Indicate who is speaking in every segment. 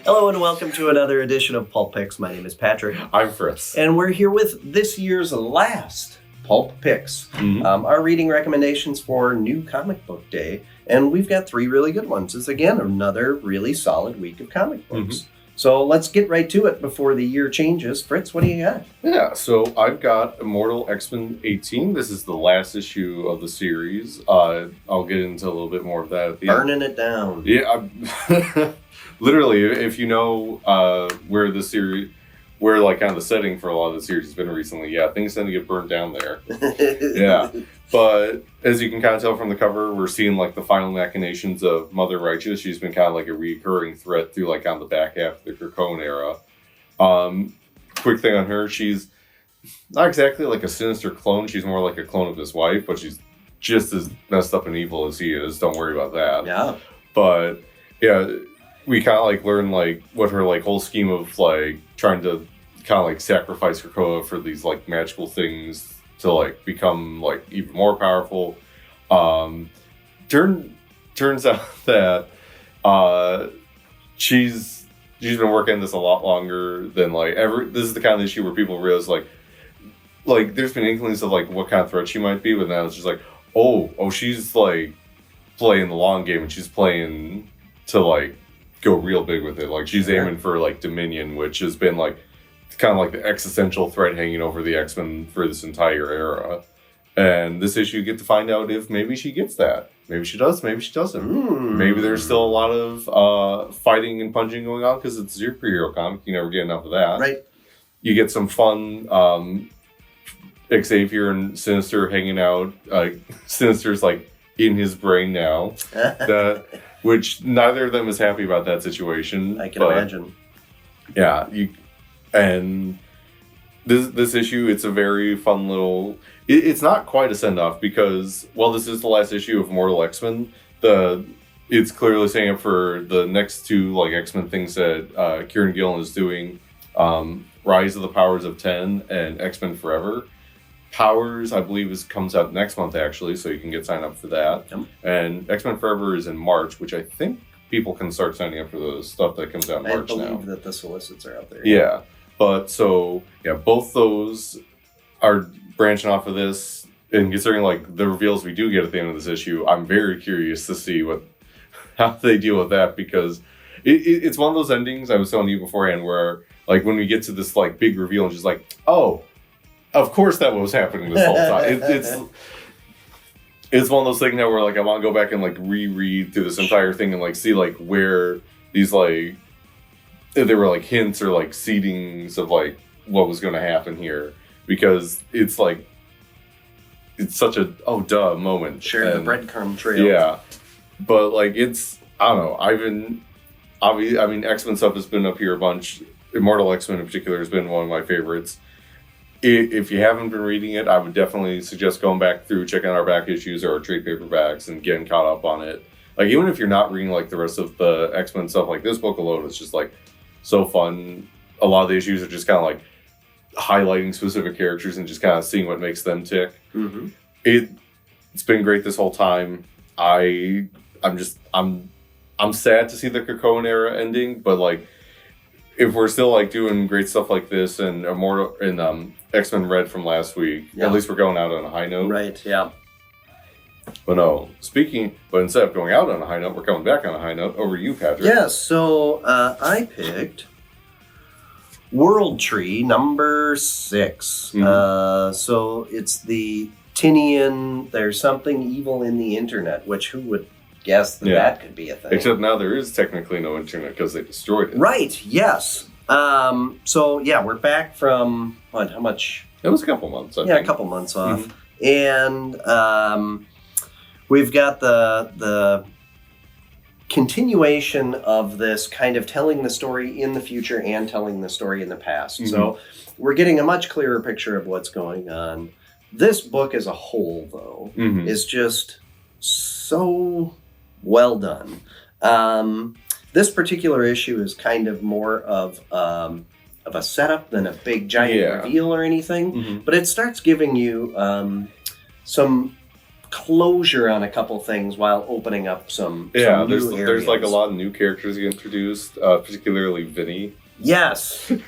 Speaker 1: Hello and welcome to another edition of Pulp Picks. My name is Patrick.
Speaker 2: I'm Fritz.
Speaker 1: And we're here with this year's last Pulp Picks. Our reading recommendations for New Comic Book Day. And we've got 3 really good ones. It's, again, another really solid week of comic books. So let's get right to it before the year changes. Fritz, what do you got?
Speaker 2: Yeah, so I've got Immortal X-Men 18. This is the last issue of the series. I'll get into a little bit more of that at the end.
Speaker 1: Burning it down.
Speaker 2: Yeah, literally, if you know where the series, where like kind of the setting for a lot of the series has been recently, yeah, things tend to get burned down there. Yeah, but as you can kind of tell from the cover, we're seeing like the final machinations of Mother Righteous. She's been kind of like a recurring threat through like on the back half of the Krakoan era. Quick thing on her, she's not exactly like a sinister clone. She's more like a clone of his wife, but she's just as messed up and evil as he is. Don't worry about that.
Speaker 1: Yeah.
Speaker 2: But yeah, we kind of like learn like what her like whole scheme of like trying to kind of like sacrifice Krakoa for these like magical things to like become like even more powerful. Turns out that she's been working on this a lot longer than like ever. This is the kind of issue where people realize like there's been inklings of like what kind of threat she might be, but now it's just like oh she's like playing the long game and she's playing to like go real big with it. Like she's aiming for like Dominion, which has been like kind of like the existential threat hanging over the X-Men for this entire era. And this issue you get to find out if maybe she gets that. Maybe she does, maybe she doesn't. Maybe there's still a lot of fighting and punching going on because it's a superhero comic. You never get enough of that.
Speaker 1: Right.
Speaker 2: You get some fun Xavier and Sinister hanging out. Sinister's like in his brain now. Which neither of them is happy about that situation.
Speaker 1: I can imagine.
Speaker 2: Yeah, and this issue, it's a very fun little. It's not quite a send off because this is the last issue of Immortal X-Men. It's clearly saying up for the next 2 like X-Men things that Kieran Gillen is doing, Rise of the Powers of 10 and X-Men Forever. Powers, I believe, comes out next month, actually, so you can get signed up for that.
Speaker 1: Yep.
Speaker 2: And X-Men Forever is in March, which I think people can start signing up for the stuff that comes out in March now.
Speaker 1: I believe that the solicits are out there.
Speaker 2: Yeah. But so, yeah, both those are branching off of this. And considering, like, the reveals we do get at the end of this issue, I'm very curious to see how they deal with that, because it's one of those endings I was telling you beforehand where, like, when we get to this, like, big reveal and just like, oh, of course that was happening this whole time. It's one of those things now where like I want to go back and like reread through this entire thing and like see like where these like there were like hints or like seedings of like what was going to happen here, because it's like it's such a moment.
Speaker 1: Sure, the breadcrumb trail.
Speaker 2: Yeah, but like it's I don't know. X-Men stuff has been up here a bunch. Immortal X-Men in particular has been one of my favorites. If you haven't been reading it, I would definitely suggest going back through, checking out our back issues or our trade paperbacks and getting caught up on it. Like, even if you're not reading, like, the rest of the X-Men stuff, like, this book alone is just, like, so fun. A lot of the issues are just kind of, like, highlighting specific characters and just kind of seeing what makes them tick.
Speaker 1: Mm-hmm.
Speaker 2: It's been great this whole time. I'm sad to see the Krakoan era ending, but, like, if we're still like doing great stuff like this and Immortal and X-Men Red from last week, at least we're going out on a high note.
Speaker 1: Right, yeah.
Speaker 2: But instead of going out on a high note, we're coming back on a high note. Over to you, Patrick.
Speaker 1: Yeah, so I picked World Tree number 6. So it's the Tinian, there's something evil in the internet, which who would guess that could be a thing.
Speaker 2: Except now there is technically no internet because they destroyed it.
Speaker 1: Right, yes. So, yeah, we're back from, how much?
Speaker 2: It was a couple months, I think.
Speaker 1: Yeah, a couple months off. And we've got the continuation of this kind of telling the story in the future and telling the story in the past. So we're getting a much clearer picture of what's going on. This book as a whole, though, is just so well done. This particular issue is kind of more of a setup than a big giant reveal or anything, but it starts giving you some closure on a couple things while opening up some new
Speaker 2: there's
Speaker 1: areas.
Speaker 2: like a lot of new characters you introduced, particularly Vinny.
Speaker 1: Yes.
Speaker 2: If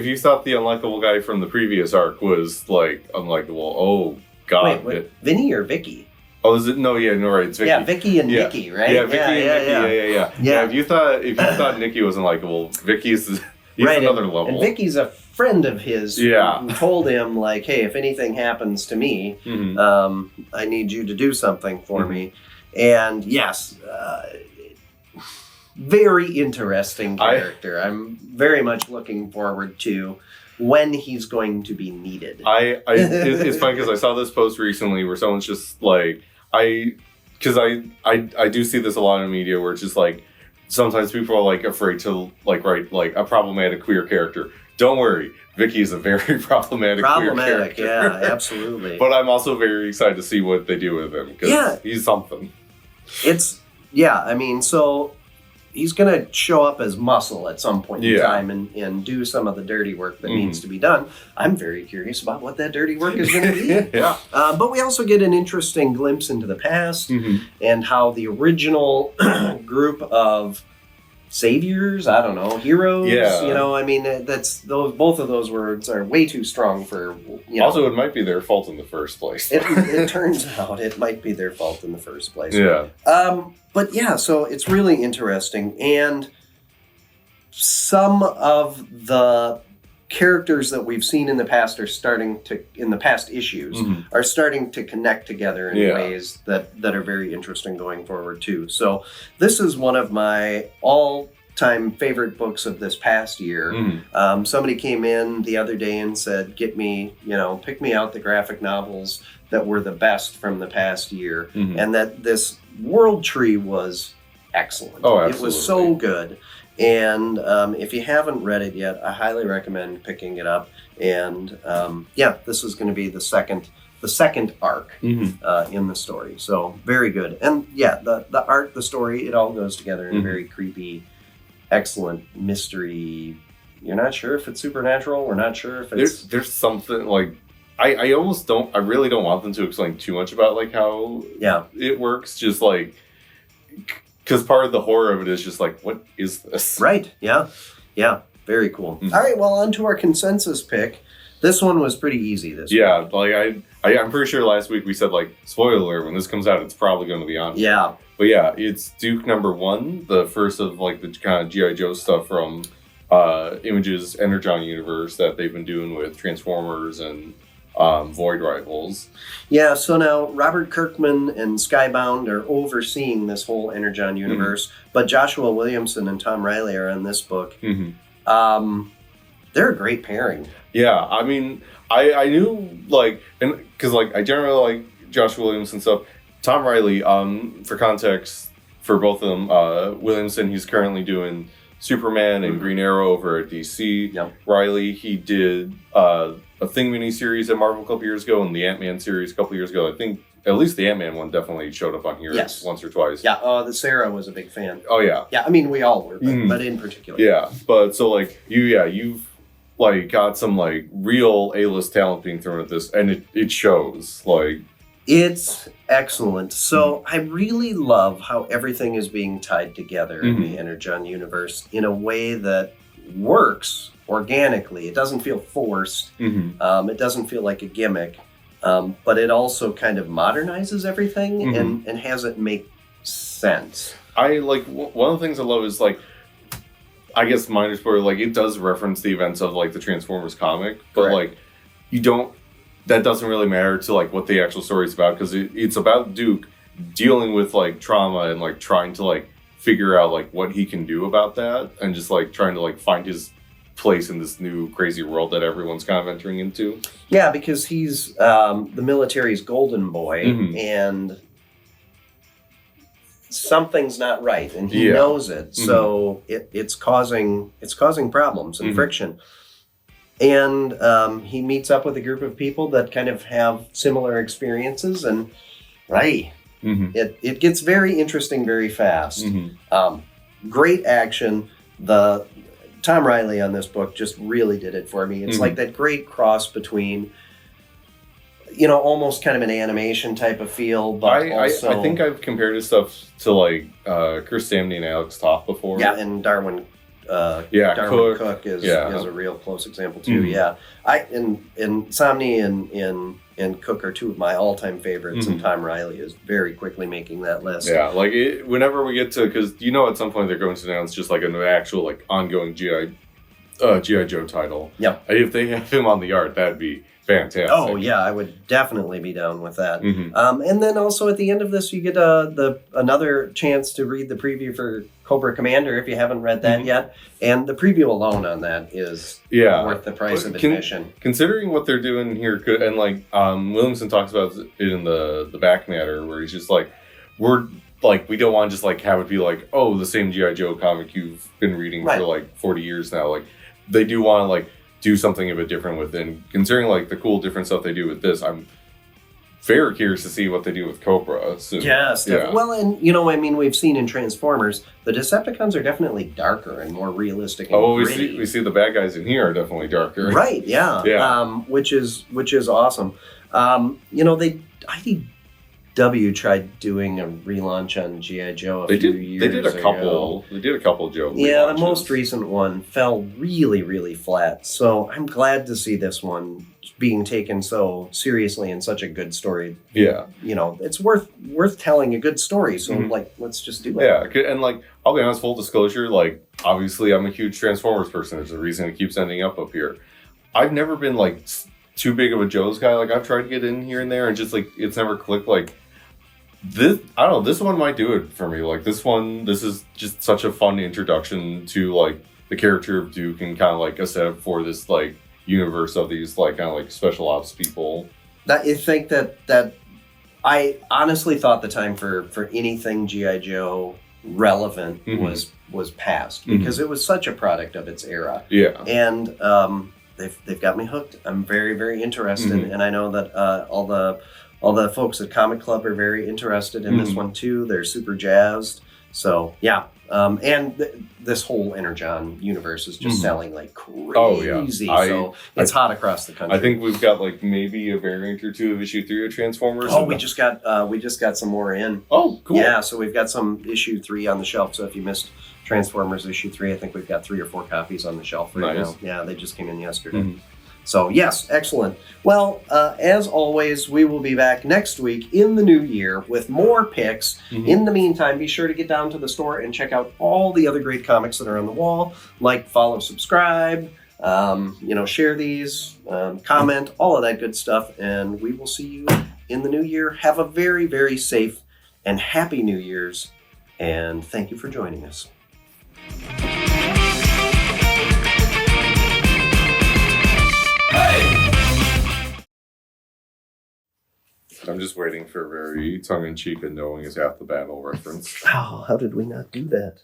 Speaker 2: you thought the unlikable guy from the previous arc was like unlikable, oh god.
Speaker 1: Wait, Vinny or Vicky?
Speaker 2: Oh, is it? No, right. It's Vicky.
Speaker 1: Yeah, Vicky and Nikki, right?
Speaker 2: Yeah, Vicky and Nikki. Yeah. If you thought Nikki was unlikable, Vicky's another level.
Speaker 1: And Vicky's a friend of his who told him, like, hey, if anything happens to me, I need you to do something for me. And yes, very interesting character. I'm very much looking forward to when he's going to be needed.
Speaker 2: It's funny because I saw this post recently where someone's just like, I do see this a lot in media where it's just like, sometimes people are like afraid to like write like a problematic queer character. Don't worry, Vicky is a very problematic queer character.
Speaker 1: Yeah, absolutely.
Speaker 2: But I'm also very excited to see what they do with him because he's something.
Speaker 1: I mean, so he's going to show up as muscle at some point in time and do some of the dirty work that needs to be done. I'm very curious about what that dirty work is going to be. But we also get an interesting glimpse into the past and how the original group of saviors, I don't know, heroes, you know, I mean, both of those words are way too strong for, you know.
Speaker 2: Also, it might be their fault in the first place.
Speaker 1: It turns out it might be their fault in the first place.
Speaker 2: Yeah.
Speaker 1: But yeah, so it's really interesting. And some of the characters that we've seen in the past in the past issues, are starting to connect together in ways that are very interesting going forward too. So this is one of my all-time favorite books of this past year. Somebody came in the other day and said, pick me out the graphic novels that were the best from the past year. And that this World Tree was excellent.
Speaker 2: Oh, absolutely.
Speaker 1: It was so good. And if you haven't read it yet, I highly recommend picking it up. And this is going to be the second arc in the story. So very good. And the art, the story, it all goes together in a very creepy, excellent mystery. You're not sure if it's supernatural. We're not sure if it's...
Speaker 2: There's something like... I really don't want them to explain too much about like how it works. Just like... Because part of the horror of it is just like, what is this?
Speaker 1: Right, yeah. Very cool. All right, well, on to our consensus pick. This one was pretty easy this week.
Speaker 2: Yeah, like I'm pretty sure last week we said like, spoiler alert, when this comes out, it's probably going to be on.
Speaker 1: Yeah.
Speaker 2: But yeah, it's Duke #1, the first of like the kind of G.I. Joe stuff from Image's Energon universe that they've been doing with Transformers and Void Rivals. Yeah,
Speaker 1: so now Robert Kirkman and Skybound are overseeing this whole Energon universe, but Joshua Williamson and Tom Riley are in this book. They're a great pairing.
Speaker 2: Yeah, I mean, I knew, like, and because, like, I generally like Joshua Williamson stuff. Tom Riley, for context, for both of them, Williamson, he's currently doing Superman and Green Arrow over at DC.
Speaker 1: Yep.
Speaker 2: Riley, he did a Thing mini-series at Marvel a couple years ago and the Ant-Man series a couple years ago. I think at least the Ant-Man one definitely showed up on here once or twice.
Speaker 1: Yeah, the Sarah was a big fan.
Speaker 2: Oh, yeah.
Speaker 1: Yeah, I mean, we all were, but in particular.
Speaker 2: Yeah, but so, like, you've like got some like real A-list talent being thrown at this, and it shows. Like,
Speaker 1: it's excellent. So I really love how everything is being tied together in the Energon universe in a way that works organically. It doesn't feel forced. It doesn't feel like a gimmick, but it also kind of modernizes everything and has it make sense.
Speaker 2: I like one of the things I love is like, I guess minor spoiler, like it does reference the events of like the Transformers comic, but like that doesn't really matter to like what the actual story is about, because it's about Duke dealing with like trauma and like trying to like figure out like what he can do about that, and just like trying to like find his place in this new crazy world that everyone's kind of entering into.
Speaker 1: Yeah, because he's the military's golden boy, and something's not right, and he knows it. So it's causing problems and friction. And he meets up with a group of people that kind of have similar experiences, and it gets very interesting very fast. Great action. The Tom Riley on this book just really did it for me. It's like that great cross between almost kind of an animation type of feel, but also...
Speaker 2: I think I've compared his stuff to like Chris Samney and Alex Toth before.
Speaker 1: Yeah, and Darwin Cook is a real close example too. Mm-hmm. Yeah, and Samney and Cook are two of my all-time favorites, and Tom Riley is very quickly making that list.
Speaker 2: Yeah, like whenever we get to, because at some point they're going to announce just like an actual like ongoing GI Joe title.
Speaker 1: Yeah,
Speaker 2: if they have him on the art, that'd be fantastic.
Speaker 1: Oh yeah, I would definitely be down with that. Mm-hmm. And then also at the end of this, you get another chance to read the preview for Cobra Commander if you haven't read that yet. And the preview alone on that is worth the price of admission.
Speaker 2: Considering what they're doing here, and like Williamson talks about it in the back matter, where he's just like, we don't want to just like have it be like, oh, the same G.I. Joe comic you've been reading for like 40 years now. Like they do want to like do something a bit different with it. And considering like the cool different stuff they do with this, I'm very curious to see what they do with Cobra soon.
Speaker 1: Yes. Yeah. Well, and we've seen in Transformers, the Decepticons are definitely darker and more realistic and gritty.
Speaker 2: we see the bad guys in here are definitely darker.
Speaker 1: Right, yeah. Yeah. Which is awesome. IDW tried doing a relaunch on G.I. Joe a few years ago.
Speaker 2: They did a couple Joe relaunches.
Speaker 1: Yeah, the most recent one fell really, really flat. So I'm glad to see this one being taken so seriously and such a good story.
Speaker 2: Yeah.
Speaker 1: It's worth telling a good story. So let's just do it.
Speaker 2: Yeah, and like I'll be honest, full disclosure, like obviously I'm a huge Transformers person. There's a reason it keeps ending up here. I've never been like too big of a Joe's guy. Like I've tried to get in here and there and just like it's never clicked. Like this, I don't know, this one might do it for me. Like this is just such a fun introduction to like the character of Duke and kind of like a setup for this like universe of these like kind of like special ops people.
Speaker 1: I think that I honestly thought the time for anything G.I. Joe relevant was past because it was such a product of its era.
Speaker 2: Yeah.
Speaker 1: And they've got me hooked. I'm very, very interested, and I know that all the folks at Comic Club are very interested in this one too. They're super jazzed. So yeah, this whole Energon universe is just selling like crazy.
Speaker 2: Oh yeah,
Speaker 1: so it's hot across the country.
Speaker 2: I think we've got like maybe a variant or two of issue 3 of Transformers.
Speaker 1: Oh, we just got some more in.
Speaker 2: Oh, cool.
Speaker 1: Yeah, so we've got some issue 3 on the shelf. So if you missed Transformers issue 3, I think we've got 3 or 4 copies on the shelf right now. Yeah, they just came in yesterday. So yes, excellent. Well, as always, we will be back next week in the new year with more picks. In the meantime, be sure to get down to the store and check out all the other great comics that are on the wall. Like, follow, subscribe, share these, comment, all of that good stuff. And we will see you in the new year. Have a very, very safe and happy New Year's. And thank you for joining us.
Speaker 2: I'm just waiting for a very tongue-in-cheek and knowing is half the battle reference.
Speaker 1: Oh, how did we not do that?